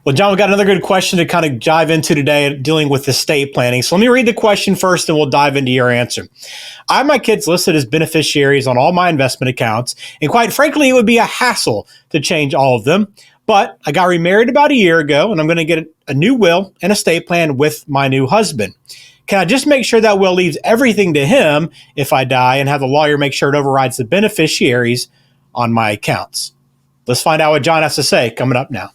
Well, John, we've got another good question to kind of dive into today dealing with estate planning. So let me read the question first and we'll dive into your answer. I have my kids listed as beneficiaries on all my investment accounts. And quite frankly, it would be a hassle to change all of them. But I got remarried about a year ago and I'm going to get a new will and estate plan with my new husband. Can I just make sure that will leaves everything to him if I die and have the lawyer make sure it overrides the beneficiaries on my accounts? Let's find out what John has to say coming up now.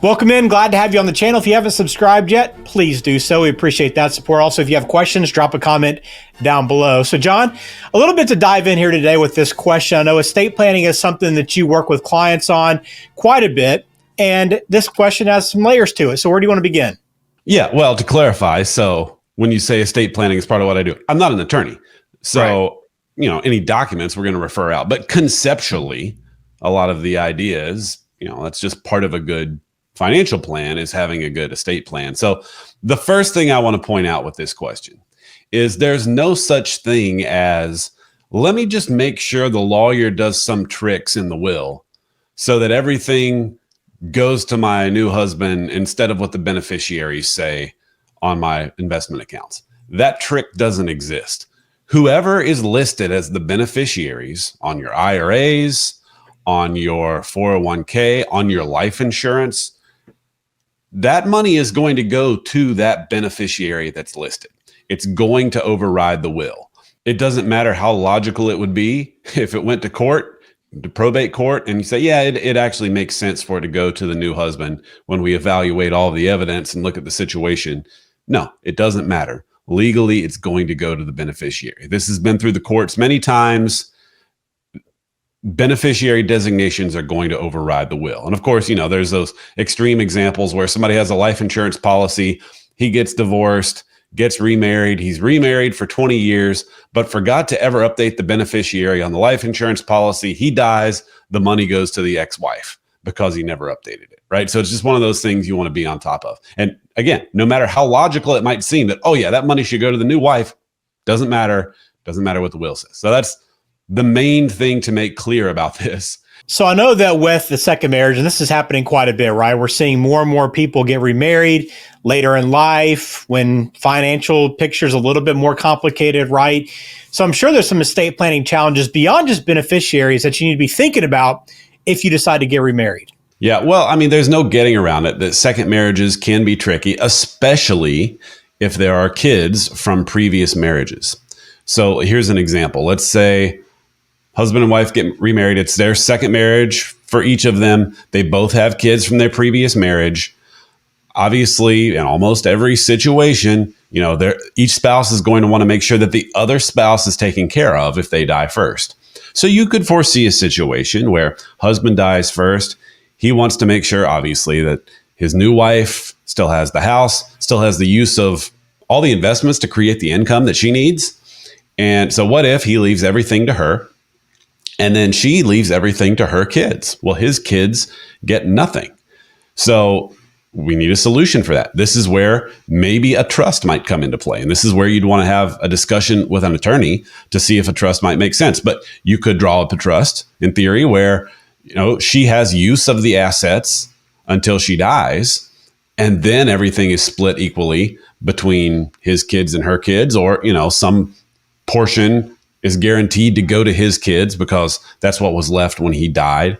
Welcome in. Glad to have you on the channel. If you haven't subscribed yet, please do so. We appreciate that support. Also, if you have questions, drop a comment down below. So, John, a little bit to dive in here today with this question. I know estate planning is something that you work with clients on quite a bit, and this question has some layers to it. So where do you want to begin? Yeah, well, to clarify, so when you say estate planning is part of what I do, I'm not an attorney. So, any documents we're going to refer out. But conceptually, a lot of the ideas, that's just part of a good financial plan is having a good estate plan. So the first thing I want to point out with this question is there's no such thing as, let me just make sure the lawyer does some tricks in the will so that everything goes to my new husband instead of what the beneficiaries say on my investment accounts. That trick doesn't exist. Whoever is listed as the beneficiaries on your IRAs, on your 401k, on your life insurance, that money is going to go to that beneficiary that's listed. It's going to override the will. It doesn't matter how logical it would be if it went to court, to probate court, and you say, yeah, it actually makes sense for it to go to the new husband when we evaluate all the evidence and look at the situation. No, it doesn't matter. Legally, it's going to go to the beneficiary. This has been through the courts many times. Beneficiary designations are going to override the will. And of course, there's those extreme examples where somebody has a life insurance policy, he gets divorced, gets remarried, he's remarried for 20 years, but forgot to ever update the beneficiary on the life insurance policy. He dies, the money goes to the ex-wife because he never updated it, right? So it's just one of those things you want to be on top of. And again, no matter how logical it might seem that, oh yeah, that money should go to the new wife, doesn't matter what the will says. So that's the main thing to make clear about this. So I know that with the second marriage, and this is happening quite a bit, right? We're seeing more and more people get remarried later in life when financial picture is a little bit more complicated, right? So I'm sure there's some estate planning challenges beyond just beneficiaries that you need to be thinking about if you decide to get remarried. Yeah, well, there's no getting around it that second marriages can be tricky, especially if there are kids from previous marriages. So here's an example. Let's say husband and wife get remarried. It's their second marriage for each of them. They both have kids from their previous marriage. Obviously, in almost every situation, each spouse is going to want to make sure that the other spouse is taken care of if they die first. So you could foresee a situation where husband dies first. He wants to make sure, obviously, that his new wife still has the house, still has the use of all the investments to create the income that she needs. And so what if he leaves everything to her? And then she leaves everything to her kids. Well, his kids get nothing. So we need a solution for that. This is where maybe a trust might come into play. And this is where you'd want to have a discussion with an attorney to see if a trust might make sense. But you could draw up a trust in theory where, she has use of the assets until she dies. And then everything is split equally between his kids and her kids, or, some portion is guaranteed to go to his kids because that's what was left when he died.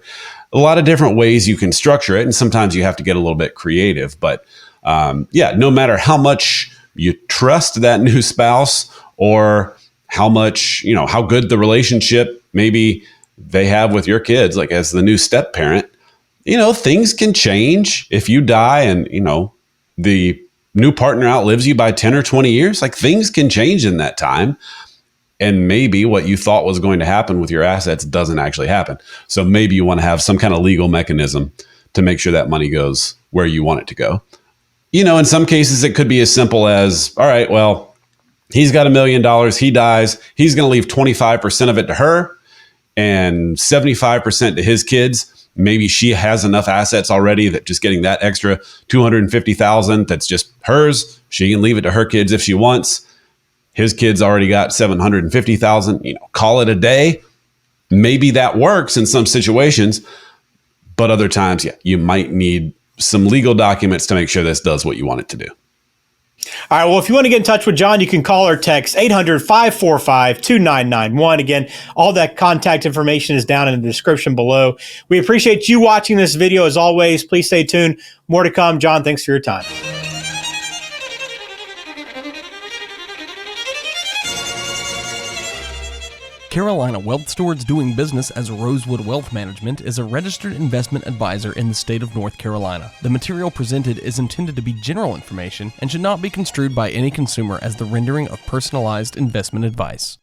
A lot of different ways you can structure it. And sometimes you have to get a little bit creative, but no matter how much you trust that new spouse or how much, how good the relationship maybe they have with your kids, like as the new step parent, things can change if you die and, the new partner outlives you by 10 or 20 years, like things can change in that time. And maybe what you thought was going to happen with your assets doesn't actually happen. So maybe you want to have some kind of legal mechanism to make sure that money goes where you want it to go. In some cases, it could be as simple as, all right, well, he's got $1 million. He dies. He's going to leave 25% of it to her and 75% to his kids. Maybe she has enough assets already that just getting that extra $250,000 that's just hers. She can leave it to her kids if she wants. His kids already got $750,000, call it a day. Maybe that works in some situations, but other times, yeah, you might need some legal documents to make sure this does what you want it to do. All right. Well, if you want to get in touch with John, you can call or text 800-545-2991. Again, all that contact information is down in the description below. We appreciate you watching this video. As always, please stay tuned. More to come. John, thanks for your time. Carolina Wealth Stewards, doing business as Rosewood Wealth Management, is a registered investment advisor in the state of North Carolina. The material presented is intended to be general information and should not be construed by any consumer as the rendering of personalized investment advice.